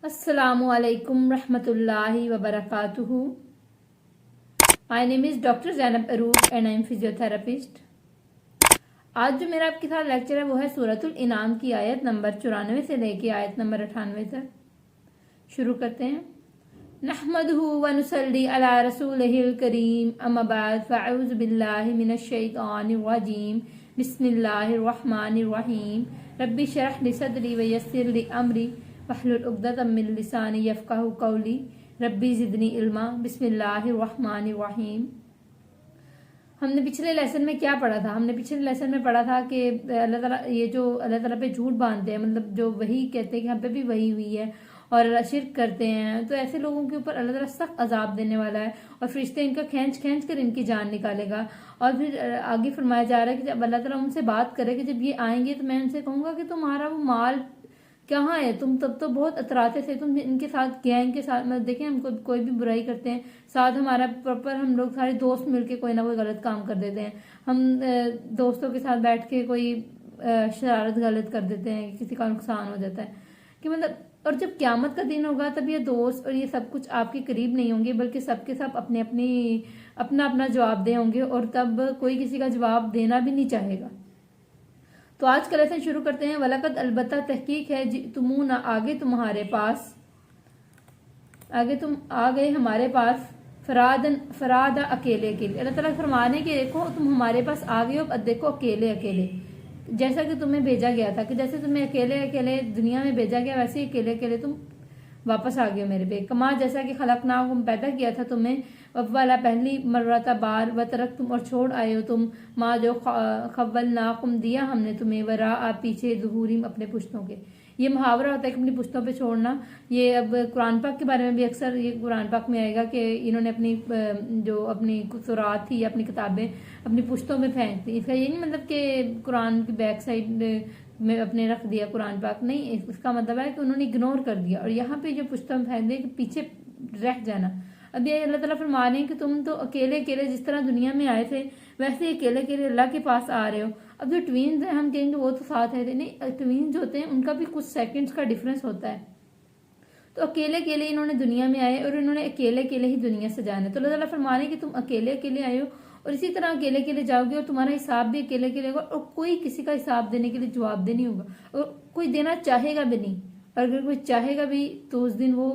Assalamu alaikum rahmatullahi wa barakatuhu. My name is Dr. Zainab Aroop and I am physiotherapist. आज जो मेरा आपके साथ लेक्चर है वो है सूरतुल इनाम की आयत नंबर 94 से लेके आयत नंबर 98 तक। शुरू करते हैं। नहमदुहु व नुसल्ली अला रसूलिहिल करीम अम्मा बाद फ़अऊज़ु बिल्लाहि मिनश शैतानिर रजीम बिस्मिल्लाहिर रहमानिर रहीम रब्बि शरह लि सदरी व यस्सिर लि अमरी वहलुल उक़दतम मिन लिसानी यफ़क़हू क़ौली रब्बी ज़िदनी इल्मा बिस्मिल्लाहिर रहमानिर रहीम। हमने पिछले लेसन में क्या पढ़ा था? हमने पिछले लेसन में पढ़ा था कि अल्लाह ताला ये जो अल्लाह ताला पे झूठ बांधते हैं, मतलब जो वही कहते हैं कि हम पे भी वही हुई है और शिर्क करते हैं, तो ऐसे लोगों के ऊपर अल्लाह ताला सख्त अजाब देने वाला है और फरिश्ते इनका खींच खींच कर इनकी जान निकालेगा। और फिर आगे फरमाया जा रहा है कि जब अल्लाह ताला उनसे बात करे कि जब ये आएंगे तो मैं उनसे कहूंगा कि तुम्हारा वो माल कहाँ है? तुम तब तो बहुत अतराते थे, तुम इनके साथ गैंग के साथ, मतलब देखें हम कोई भी बुराई करते हैं साथ हमारा प्रॉपर हम लोग सारे दोस्त मिलके कोई ना कोई गलत काम कर देते हैं। हम दोस्तों के साथ बैठ के कोई शरारत गलत कर देते हैं, किसी का नुकसान हो जाता है कि मतलब। और जब क्यामत का दिन होगा तब ये दोस्त और ये सब कुछ आपके करीब नहीं होंगे, बल्कि सबके सब अपने अपना अपना जवाब दे होंगे और तब कोई किसी का जवाब देना भी नहीं चाहेगा। तो आज का लेसन शुरू करते हैं। वलकद अलबत्ता तहकीक है तुमूना आगे तुम्हारे पास, आगे तुम आ गए हमारे पास फरादा अकेले अकेले। अल्लाह ताला फरमाने के देखो तुम हमारे पास आ गए हो, अब देखो अकेले अकेले, जैसा कि तुम्हें भेजा गया था, कि जैसे तुम्हें अकेले अकेले दुनिया में भेजा गया वैसे ही अकेले अकेले तुम वापस आ गए हो मेरे पे। कमा जैसा कि खलकनाकुम पैदा किया था तुम्हें, वाला पहली मर्रता बार व तरक तुम और छोड़ आए हो तुम, माँ जो खव्वलनाकुम दिया हमने तुम्हें, वरा आप पीछे ज़ुहूरिम अपने पुश्तों के। ये मुहावरा होता है कि अपनी पुश्तों पे छोड़ना। ये अब कुरान पाक के बारे में भी अक्सर ये कुरान पाक में आएगा कि इन्होंने अपनी जो अपनी कुरात थी, अपनी किताबें अपनी पुश्तों में फेंक दी। इसका ये नहीं मतलब कि कुरान की बैक साइड में अपने रख दिया कुरान पाक, नहीं, इसका मतलब है कि उन्होंने इग्नोर कर दिया और यहाँ पे जो पुश्तों में फेंक दिया कि पीछे रह जाना। अब ये अल्लाह ताला फरमा रहे हैं कि तुम तो अकेले अकेले जिस तरह दुनिया में आए थे वैसे ही अकेले अकेले अल्लाह के पास आ रहे हो। अब जो ट्वीन्स हैं हम कहेंगे वो तो साथ आए थे, नहीं, ट्वीन्स जो होते हैं उनका भी कुछ सेकंड्स का डिफरेंस होता है। तो अकेले अकेले इन्होंने दुनिया में आए और इन्होंने अकेले अकेले ही दुनिया से जाना है। तो अल्लाह ताला फरमा रहे हैं कि तुम अकेले अकेले आए हो और इसी तरह अकेले अकेले जाओगे और तुम्हारा हिसाब भी अकेले अकेले होगा और कोई किसी का हिसाब देने के लिए जवाबदेह नहीं होगा और कोई देना चाहेगा भी नहीं। और अगर कोई चाहेगा भी तो उस दिन वो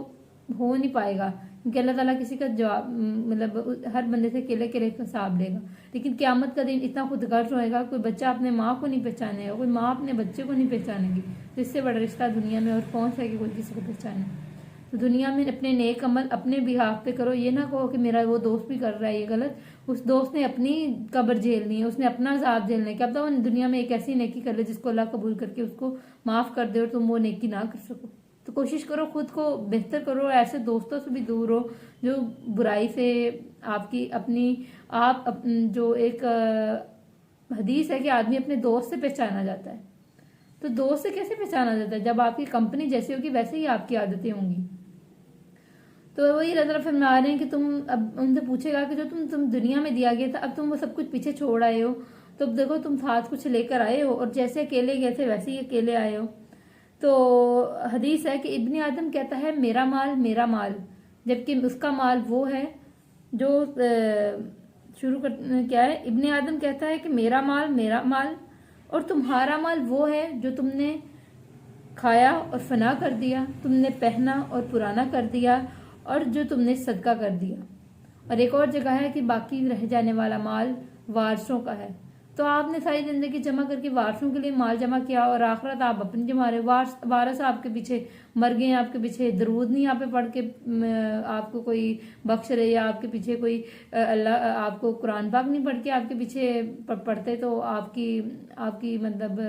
हो नहीं पाएगा, क्योंकि अल्लाह ताला किसी का जवाब मतलब हर बंदे से अकेले अकेले हिसाब लेगा। लेकिन क्यामत का दिन इतना खुदगर्ज होएगा, कोई बच्चा अपने माँ को नहीं पहचानेगा, कोई माँ अपने बच्चे को नहीं पहचानेगी। तो इससे बड़ा रिश्ता दुनिया में और कौन सा है कि कोई किसी को पहचाने। तो दुनिया में अपने नेक अमल अपने बिहाफ पे करो, ये ना कहो कि मेरा वो दोस्त भी कर रहा है ये गलत, उस दोस्त ने अपनी कब्र झेलनी है, उसने अपना अजाब झेलना है। क्या पता वो दुनिया में एक ऐसी नेकी कर ले जिसको अल्लाह कबूल करके उसको माफ कर दे और तुम वो नेकी ना कर सको। तो कोशिश करो खुद को बेहतर करो, ऐसे दोस्तों से भी दूर हो जो बुराई से आपकी अपनी जो एक हदीस है कि आदमी अपने दोस्त से पहचाना जाता है। तो दोस्त से कैसे पहचाना जाता है? जब आपकी कंपनी जैसी होगी वैसे ही आपकी आदतें होंगी। तो वही अल्लाह ताला फरमा रहे हैं कि तुम अब उनसे पूछेगा कि जो तुम दुनिया में दिया गया था अब तुम वो सब कुछ पीछे छोड़ आए हो, तो अब देखो तुम साथ कुछ लेकर आए हो और जैसे अकेले गए थे वैसे ही अकेले आए हो। तो हदीस है कि इब्ने आदम कहता है मेरा माल, जबकि उसका माल वो है जो शुरू कर क्या है, इब्ने आदम कहता है कि मेरा माल और तुम्हारा माल वो है जो तुमने खाया और फना कर दिया, तुमने पहना और पुराना कर दिया और जो तुमने सदका कर दिया। और एक और जगह है कि बाकी रह जाने वाला माल वारसों का है। तो आपने सारी जिंदगी जमा करके वारसों के लिए माल जमा किया और आखिरत आप अपनी जमा रहे, वारस आपके पीछे मर गए, आपके पीछे दरूद नहीं यहाँ पे पढ़ के आपको कोई बख्श रहे, या आपके पीछे कोई अल्लाह आपको कुरान पाक नहीं पढ़ के आपके पीछे पढ़ते तो आपकी मतलब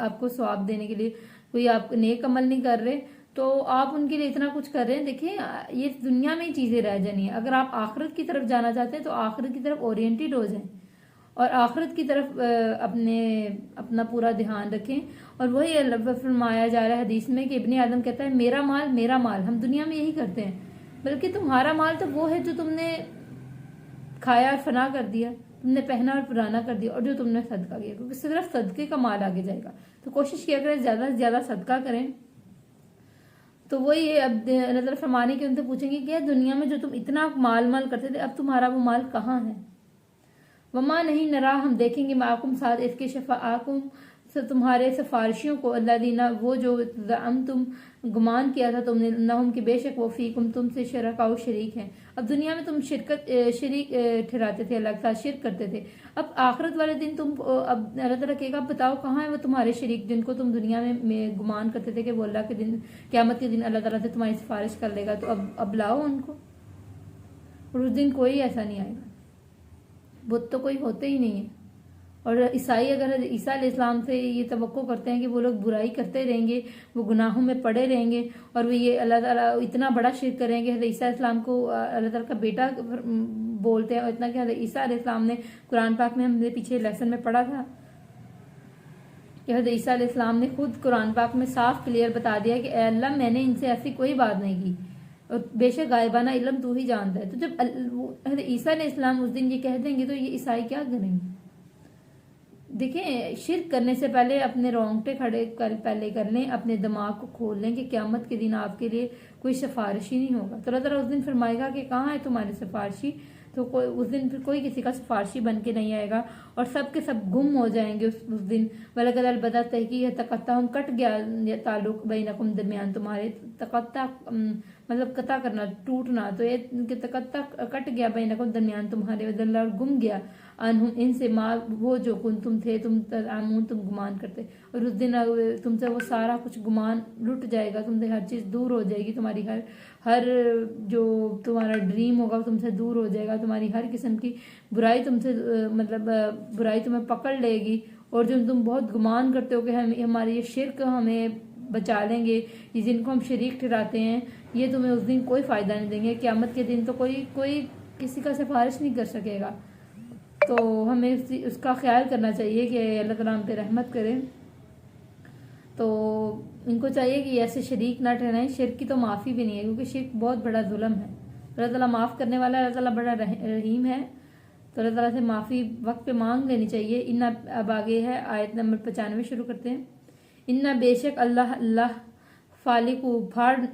आपको स्वाब देने के लिए कोई आप नेक अमल नहीं कर रहे, तो आप उनके लिए इतना कुछ कर रहे हैं। देखिए ये दुनिया में ही चीजें रह जानी है। अगर आप आखिरत की तरफ जाना चाहते हैं तो आखिरत की तरफ ओरिएंटेड हो जाएं और आखिरत की तरफ अपना पूरा ध्यान रखें। और वही फरमाया जा रहा है हदीस में कि इब्ने आदम कहता है मेरा माल। हम दुनिया में यही करते हैं, बल्कि तुम्हारा माल तो वो है जो तुमने खाया और फना कर दिया, तुमने पहना और पुराना कर दिया और जो तुमने सदका किया, क्योंकि सिर्फ सदके का माल आगे जाएगा। तो कोशिश किया करें ज्यादा से ज्यादा सदका करें تو وہی ہے، اب اللہ تعالیٰ فرمانے کے ان سے پوچھیں گے کہ دنیا میں جو تم اتنا مال کرتے تھے اب تمہارا وہ مال کہاں ہے؟ وما نہیں نرا، ہم دیکھیں گے معکم ساتھ اس کے شفاعکم تمہارے سفارشیوں کو، اللہ دینا وہ جو تم گمان کیا تھا تم نے، انہم کہ بے شک وہ فیکم تم سے شرکاء شریک ہیں۔ اب دنیا میں تم شریک ٹھہراتے تھے، اللہ کے ساتھ شرک کرتے تھے، اب آخرت والے دن تم اب اللہ تعالیٰ کہے گا بتاؤ کہاں ہے وہ تمہارے شریک جن کو تم دنیا میں گمان کرتے تھے کہ وہ اللہ کے دن قیامت کے دن اللہ تعالیٰ سے تمہاری سفارش کر لے گا، تو اب لاؤ ان کو، اور اس دن کوئی ایسا نہیں آئے گا، بت تو کوئی ہوتے ہی نہیں ہے۔ اور عیسائی اگر عیسیٰ علیہ السلام سے یہ توقع کرتے ہیں کہ وہ لوگ برائی کرتے رہیں گے، وہ گناہوں میں پڑے رہیں گے، اور وہ یہ اللہ تعالیٰ اتنا بڑا شرک کریں گے، حضرت عیسیٰ علیہ السلام کو اللہ تعالیٰ کا بیٹا بولتے ہیں، اور اتنا کہ حضرت عیسیٰ علیہ السلام نے قرآن پاک میں ہم نے پیچھے لیسن میں پڑھا تھا کہ حضرت عیسیٰ علیہ السلام نے خود قرآن پاک میں صاف کلیئر بتا دیا کہ اے اللہ میں نے ان سے ایسی کوئی بات نہیں کی، اور بے شک غائبانہ علم تو ہی جانتا ہے۔ تو جب حضرت عیسیٰ علیہ السلام اس دن یہ کہہ دیں گے تو یہ عیسائی کیا کریں گے؟ دیکھیں، شرک کرنے سے پہلے اپنے رونگٹے کھڑے پہلے کر لیں، اپنے دماغ کو کھول لیں کہ قیامت کے دن آپ کے لیے کوئی سفارشی نہیں ہوگا، تو اللہ تعالیٰ اس دن فرمائے گا کہ کہاں ہے تمہارے سفارشی، تو اس دن پھر کوئی کسی کا سفارشی بن کے نہیں آئے گا، اور سب کے سب گم ہو جائیں گے اس دن۔ وَلَقَدْ الْبَتَّ تحقیق تقطعہم، کٹ گیا تعلق بینکم درمیان تمہارے، تقطع مطلب قطع کرنا، ٹوٹنا، تو یہ تقطع کٹ گیا بینکم درمیان تمہارے، وَضَلَّ اور گم گیا عنہم ان سے ما وہ جو تم تھے تم تزعمون تم گمان کرتے، اور اس دن تم سے وہ سارا کچھ گمان لٹ جائے گا، تم سے ہر چیز دور ہو جائے گی، تمہاری ہر جو تمہارا ڈریم ہوگا تم سے دور ہو جائے گا، تمہاری ہر قسم کی برائی تم سے مطلب برائی تمہیں پکڑ لے گی، اور جو تم بہت گمان کرتے ہو کہ ہماری یہ شرک ہمیں بچا لیں گے، یہ جن کو ہم شریک ٹھہراتے ہیں یہ تمہیں اس دن کوئی فائدہ نہیں دیں گے، قیامت کے دن تو کوئی کسی کا سفارش نہیں کر سکے گا۔ تو ہمیں اس کا خیال کرنا چاہیے کہ اللہ تعالیٰ ہم پہ رحمت کرے، تو ان کو چاہیے کہ ایسے شریک نہ ٹھہرائیں۔ شرک کی تو معافی بھی نہیں ہے، کیونکہ شرک بہت بڑا ظلم ہے، اللہ تعالیٰ معاف کرنے والا ہے، اللہ تعالیٰ بڑا رحیم ہے، تو اللہ تعالیٰ سے معافی وقت پہ مانگ لینی چاہیے۔ اب آگے ہے آیت نمبر 95 شروع کرتے ہیں۔ ان بے شک اللہ فالق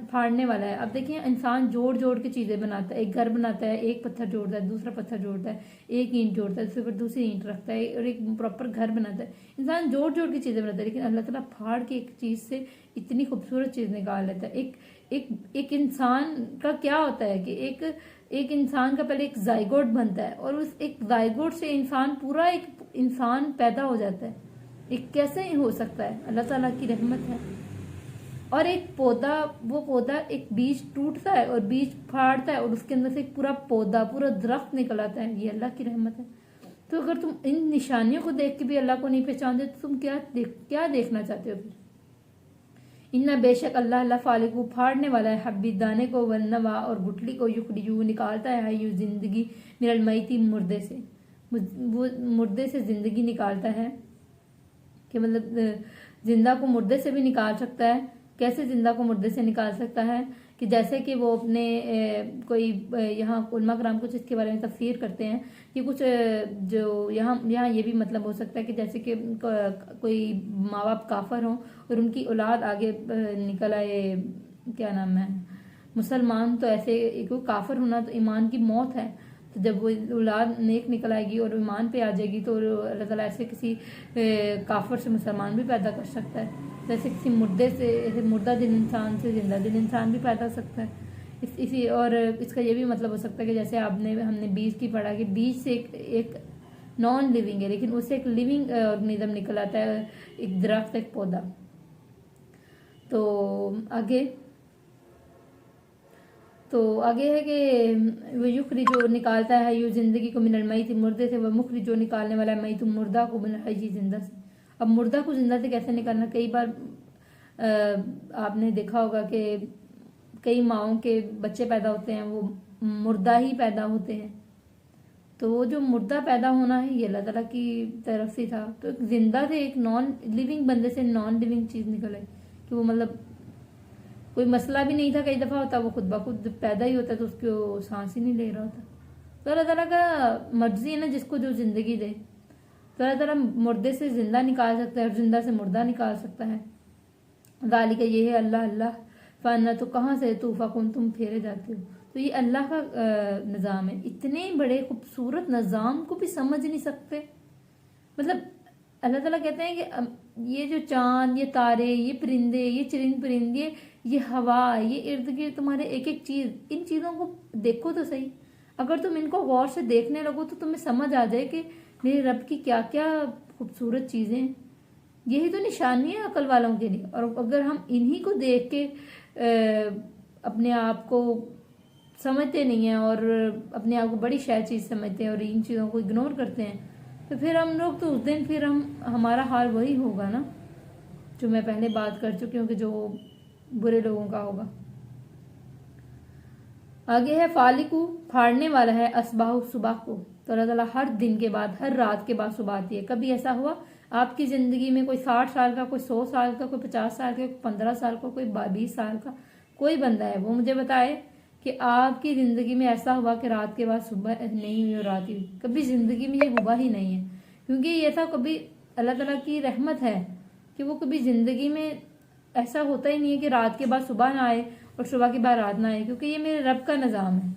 پھاڑنے والا ہے۔ اب دیکھیں، انسان جوڑ کے چیزیں بناتا ہے، ایک گھر بناتا ہے، ایک پتھر جوڑتا ہے، دوسرا پتھر جوڑتا ہے، ایک اینٹ جوڑتا ہے، پھر دوسری اینٹ رکھتا ہے، اور ایک پراپر گھر بناتا ہے۔ انسان جوڑ کے چیزیں بناتا ہے، لیکن اللہ تعالیٰ پھاڑ کے ایک چیز سے اتنی خوبصورت چیز نکال لیتا ہے۔ ایک انسان کا کیا ہوتا ہے کہ ایک انسان کا پہلے ایک زائگوٹ بنتا ہے، اور اس ایک زائگوٹ سے انسان پورا ایک انسان پیدا ہو جاتا ہے۔ ایک کیسے ہو سکتا ہے؟ اللہ تعالیٰ کی رحمت ہے۔ اور ایک پودا، وہ پودا ایک بیج ٹوٹتا ہے اور بیج پھاڑتا ہے، اور اس کے اندر سے ایک پورا پودا، پورا درخت نکل آتا ہے، یہ اللہ کی رحمت ہے۔ تو اگر تم ان نشانیوں کو دیکھ کے بھی اللہ کو نہیں پہچانتے تو تم کیا دیکھنا چاہتے ہو پھر؟ ان بے شک اللہ فالق پھاڑنے والا ہے، حبی دانے کو، والنوا اور گٹلی کو، یخرجو نکالتا ہے، یو زندگی من المیت مردے سے، وہ مردے سے زندگی نکالتا ہے، کہ مطلب زندہ کو مردے سے بھی نکال سکتا ہے۔ کیسے زندہ کو مردے سے نکال سکتا ہے؟ کہ جیسے کہ وہ اپنے کوئی یہاں علماء کرام کچھ اس کے بارے میں تفسیر کرتے ہیں کہ کچھ جو یہاں یہ بھی مطلب ہو سکتا ہے کہ جیسے کہ کوئی ماں باپ کافر ہوں اور ان کی اولاد آگے نکل آئے، کیا نام ہے، مسلمان، تو ایسے کافر ہونا تو ایمان کی موت ہے، تو جب وہ اولاد نیک نکل آئے گی اور ایمان پہ آ جائے گی تو اللہ تعالیٰ ایسے کسی کافر سے مسلمان بھی پیدا کر سکتا ہے، جیسے کسی مردے سے، مردہ دل انسان سے زندہ دل انسان بھی پیدا ہو سکتا ہے۔ اسی اور اس کا یہ بھی مطلب ہو سکتا ہے کہ جیسے ہم نے بیج کی پڑھا کہ بیج سے ایک نان لیونگ ہے، لیکن اس سے ایک لیونگ آرگنزم نکل آتا ہے، ایک درخت، ایک پودا۔ تو آگے ہے کہ وہ یخرج جو نکالتا ہے، یو زندگی کو من المیت مردے سے، وہ مخرج جو نکالنے والا ہے میت مردہ کو من الحی زندہ سے۔ اب مردہ کو زندہ سے کیسے نکالنا؟ کئی بار آپ نے دیکھا ہوگا کہ کئی ماؤں کے بچے پیدا ہوتے ہیں وہ مردہ ہی پیدا ہوتے ہیں، تو وہ جو مردہ پیدا ہونا ہے یہ اللہ تعالیٰ کی طرف سے تھا، تو ایک زندہ سے ایک نان لیونگ بندے سے نان لیونگ چیز نکل آئی، کہ وہ مطلب کوئی مسئلہ بھی نہیں تھا، کئی دفعہ ہوتا وہ خود بخود پیدا ہی ہوتا تو اس کو سانس ہی نہیں لے رہا ہوتا۔ تو اللہ تعالیٰ کا مرضی ہے نا جس کو جو زندگی دے، تو اللہ تعالیٰ مردے سے زندہ نکال سکتا ہے اور زندہ سے مردہ نکال سکتا ہے۔ ذالک یہ ہے اللہ फ़ाना, तो कहाँ से तूफ़ाकुन, तुम फेरे जाते हो। तो ये अल्लाह का निज़ाम है। इतने बड़े खूबसूरत निज़ाम को भी समझ नहीं सकते। मतलब अल्लाह ताला कहते हैं कि ये जो चांद, ये तारे, ये परिंदे, ये चरिंद परिंदे, ये हवा, ये इर्द गिर्द तुम्हारे एक एक चीज़, इन चीज़ों को देखो तो सही। अगर तुम इनको गौर से देखने लगो तो तुम्हें समझ आ जाए कि मेरे रब की क्या क्या खूबसूरत चीज़ें हैं। यही तो निशानी है अकल वालों के लिए। और अगर हम इन्हीं को देख के अपने आप को समझते नहीं हैं और अपने आप को बड़ी शायद चीज़ समझते हैं और इन चीज़ों को इग्नोर करते हैं, तो फिर हम लोग तो उस दिन फिर हमारा हाल वही होगा ना, जो मैं पहले बात कर चुकी हूँ कि जो बुरे लोगों का होगा। आगे है फालिकू, फाड़ने वाला है, असबाहु, सुबह को। तो अल्लाह ताला हर दिन के बाद, हर रात के बाद सुबह आती है। कभी ऐसा हुआ आपकी ज़िंदगी में कोई 60 साल का, कोई 100 साल का, कोई 50 साल का, कोई 15 साल का, कोई 20 साल का कोई बंदा है, वो मुझे बताए कि आपकी ज़िंदगी में ऐसा हुआ कि रात के बाद सुबह नहीं हुई और रात हुई। कभी ज़िंदगी में ये हुआ ही नहीं है, क्योंकि ये था कभी अल्लाह ताला की रहमत है कि वो कभी ज़िंदगी में ऐसा होता ही नहीं है कि रात के बाद सुबह ना आए और सुबह के बाद रात ना आए, क्योंकि ये मेरे रब का निज़ाम है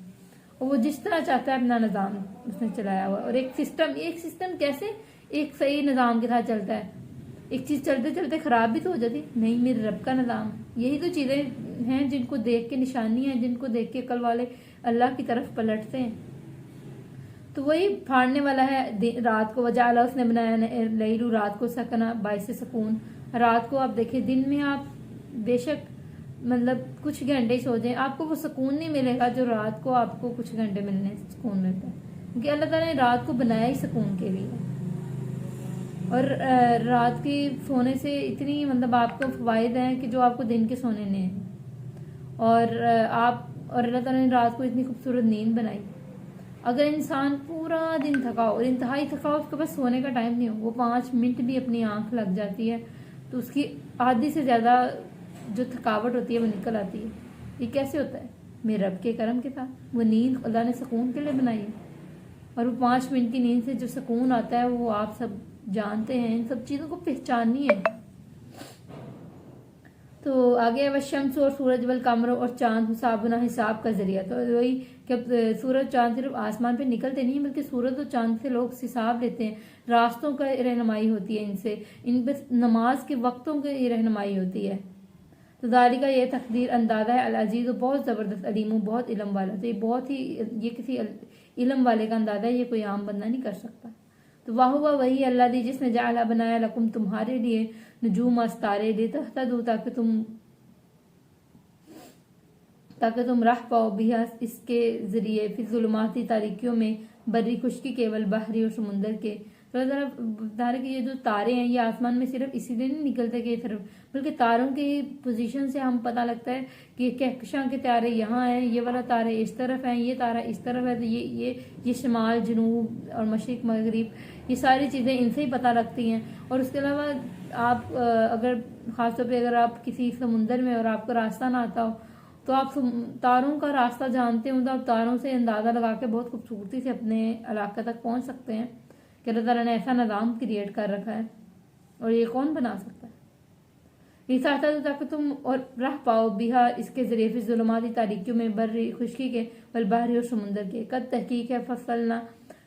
और वो जिस तरह चाहता है अपना निज़ाम उसने चलाया हुआ। और एक सिस्टम कैसे एक सही निज़ाम के साथ चलता है। एक चीज़ चलते चलते ख़राब भी तो हो जाती, नहीं, मेरे रब का निज़ाम। यही तो चीज़ें हैं जिनको देख के, निशानी है जिनको देख के कल वाले अल्लाह की तरफ पलटते हैं। तो वही फाड़ने वाला है रात को, वजाला उसने बनाया लैलू, रात को, सकना बाइस सुकून। रात को आप देखिए, दिन में आप बेशक मतलब कुछ घंटे सो जाए, आपको वो सुकून नहीं मिलेगा जो रात को आपको कुछ घंटे मिलने से सुकून मिलता है, क्योंकि अल्लाह ताला ने रात को बनाया ही सुकून के लिए। और रात के सोने से इतनी मतलब आपको फ़वाइद हैं कि जो आपको दिन के सोने नहीं हैं। और अल्लाह ताला ने रात को इतनी खूबसूरत नींद बनाई। अगर इंसान पूरा दिन थका हो और इंतहाई थका हो, उसके पास सोने का टाइम नहीं हो, वो 5 मिनट भी अपनी आंख लग जाती है तो उसकी आधी से ज़्यादा जो थकावट होती है वो निकल आती है। ये कैसे होता है? मेरे रब के करम के साथ। वो नींद अल्लाह ने सुकून के लिए बनाई है, और वो 5 मिनट की नींद से जो सुकून आता है वो आप सब जानते हैं। इन सब चीज़ों को पहचानिए। तो आगे वह शम्स और सूरज, वल कमर, और चांद, हिसाबना, हिसाब का जरिया। तो वही कि सूरज चांद सिर्फ आसमान पे निकलते नहीं, बल्कि सूरज और चांद से लोग हिसाब लेते हैं। रास्तों का रहनुमाई होती है इनसे, इन पर नमाज के वक्तों की रहनुमाई होती है। तो दाली का ये तकदीर अंदाजा है, अल अजीज, बहुत ज़बरदस्त, अलीम, बहुत इलम वाला। तो ये किसी इलम वाले का अंदाजा है, ये कोई आम बंदा नहीं कर सकता। तो वाह हुआ वही अल्लाह दी जिसने जाला बनाया लकुम, तुम्हारे लिए, नजूम, अस्तारे, लितहतदू, ताकि तुम राह पाओ, बिहा, इसके जरिए, फिर जुल्माती तारीकियों में, बर्री खुश्की, केवल बहरी और समुंदर के। तो बता रहे कि ये जो तारे हैं ये आसमान में सिर्फ इसीलिए नहीं निकलते कि तरफ, बल्कि तारों की पोजीशन से हम पता लगता है कि कहकशां के तारे यहाँ हैं, ये वाला तारे इस तरफ है, ये तारा इस तरफ है, तो ये शमाल, जनूब और मशरिक मगरिब, ये सारी चीज़ें इनसे ही पता लगती हैं। और उसके अलावा आप अगर ख़ासतौर पर अगर आप किसी समुंदर में और आपको रास्ता ना आता हो तो आप तारों का रास्ता जानते हो, तो आप तारों से अंदाज़ा लगा के बहुत खूबसूरती से अपने इलाके तक पहुंच सकते हैं कि अल्लाह ताला ने ऐसा निज़ाम क्रिएट कर रखा है, और ये कौन बना सकता है। इस आता तो ताकि तुम और रह पाओ, बिहा, इसके ज़रिए, फिर ज़ुल्माती तारीकियों में, बर्री खुश्की के, वल बहरी, और समुंदर के। कद तहकीक है, फसलना,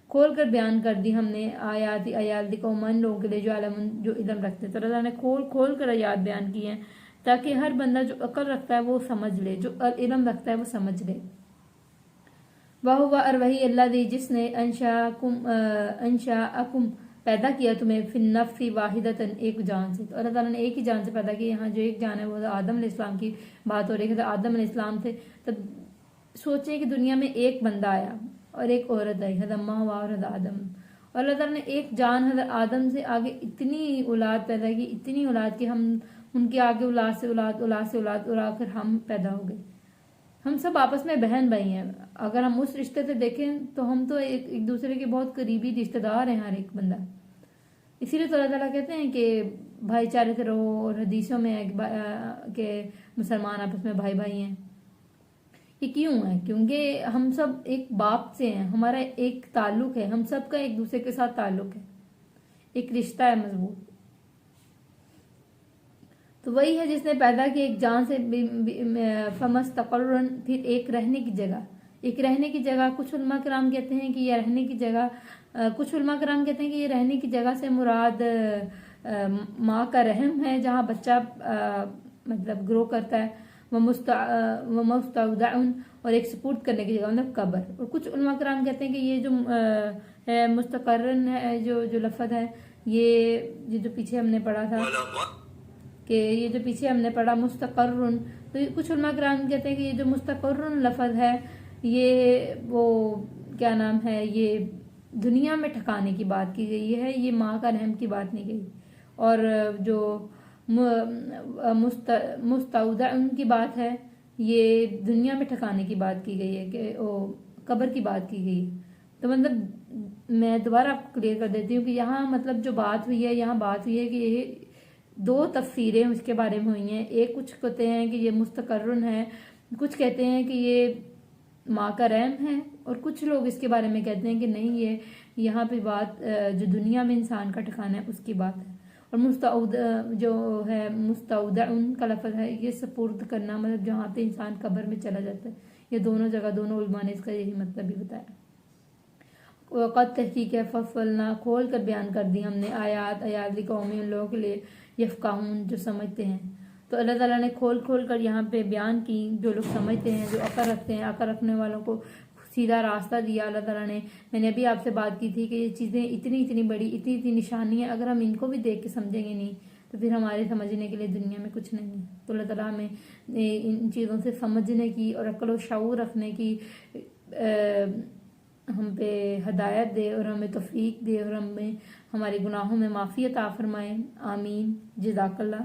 खोल कर बयान कर दी हमने, आयात कौमन लोगों के लिए जो इल्म रखते हैं। तो अल्लाह ने खोल कर आयात बयान की हैं ताकि हर बंदा जो अकल रखता है वो समझ ले, जो इल्म रखता है वो समझ ले। वाह और वही अल्लाह दी जिसने अंशाकुम पैदा किया तुम्हें, फिन नफ्सी वाहिदतन, एक जान से। तो अल्लाह ताला ने एक ही जान से पैदा किया। यहाँ जो एक जान है वो आदम अलैहिस्सलाम की बात हो रही है। तो आदम अलैहिस्सलाम थे, तब सोचे कि दुनिया में एक बंदा आया और एक औरत आई, हज़रत अम्मा हव्वा और हज़रत आदम। और अल्लाह ताला ने एक जान हज़रत आदम से आगे इतनी औलाद पैदा की, इतनी औलाद कि हम उनके आगे औलाद से औलाद, औलाद से औलाद, और आखिर हम पैदा हो गए। हम सब आपस में बहन भाई हैं। अगर हम उस रिश्ते से देखें तो हम तो एक दूसरे के बहुत करीबी रिश्तेदार हैं, हर एक बंदा। इसीलिए तो अल्लाह ताला कहते हैं कि भाईचारे से रहो, और हदीसों में है कि मुसलमान आपस में भाई भाई हैं। ये क्यों है? क्योंकि हम सब एक बाप से हैं, हमारा एक ताल्लुक है, हम सब का एक दूसरे के साथ ताल्लुक है, एक रिश्ता है मजबूत। تو وہی ہے جس نے پیدا کی ایک جان سے فمستقرن، پھر ایک رہنے کی جگہ، ایک رہنے کی جگہ. کچھ علماء کرام کہتے ہیں کہ یہ رہنے کی جگہ، کچھ علماء کرام کہتے ہیں کہ یہ رہنے کی جگہ سے مراد ماں کا رحم ہے جہاں بچہ مطلب گرو کرتا ہے. وہ مستودع، اور ایک سپورٹ کرنے کی جگہ مطلب قبر. اور کچھ علماء کرام کہتے ہیں کہ یہ جو ہے مستقرن ہے، جو لفظ ہے، یہ جو پیچھے ہم نے پڑھا تھا کہ یہ جو پیچھے ہم نے پڑھا مستقرن، تو کچھ علماء کرام کہتے ہیں کہ یہ جو مستقرن لفظ ہے یہ وہ کیا نام ہے، یہ دنیا میں ٹھکانے کی بات کی گئی ہے، یہ ماں کا رحم کی بات نہیں گئی. اور جو مستودع کی بات ہے یہ دنیا میں ٹھکانے کی بات کی گئی ہے، کہ قبر کی بات کی گئی. تو مطلب میں دوبارہ آپ کو کلیئر کر دیتی ہوں کہ یہاں مطلب جو بات ہوئی ہے، یہاں بات ہوئی ہے کہ یہ دو تفسیریں اس کے بارے میں ہوئی ہیں. ایک کچھ کہتے ہیں کہ یہ مستقرن ہے، کچھ کہتے ہیں کہ یہ ماں کا رحم ہے، اور کچھ لوگ اس کے بارے میں کہتے ہیں کہ نہیں، یہ یہاں پہ بات جو دنیا میں انسان کا ٹھکانہ ہے اس کی بات ہے. اور جو ہے مستودع کا لفظ ہے، یہ سپرد کرنا، مطلب جہاں پہ انسان قبر میں چلا جاتا ہے. یہ دونوں جگہ دونوں علماء نے اس کا یہی مطلب بھی بتایا. وقت تحقیق ہے فصلنا، کھول کر بیان کر دی ہم نے آیات لقوم، ان لوگوں کے لیے یفقہون، جو سمجھتے ہیں. تو اللہ تعالیٰ نے کھول کھول کر یہاں پہ بیان کی، جو لوگ سمجھتے ہیں، جو عقل رکھتے ہیں، عقل رکھنے والوں کو سیدھا راستہ دیا اللہ تعالیٰ نے. میں نے ابھی آپ سے بات کی تھی کہ یہ چیزیں اتنی بڑی، اتنی نشانی ہے، اگر ہم ان کو بھی دیکھ کے سمجھیں گے نہیں تو پھر ہمارے سمجھنے کے لیے دنیا میں کچھ نہیں ہے. تو اللہ تعالیٰ ہمیں ان چیزوں سے سمجھنے کی اور عقل و شعور رکھنے کی ہم پہ ہدایت دے، اور ہمیں توفیق دے، اور ہمیں ہمارے گناہوں میں معافی عطا فرمائے. آمین. جزاک اللہ.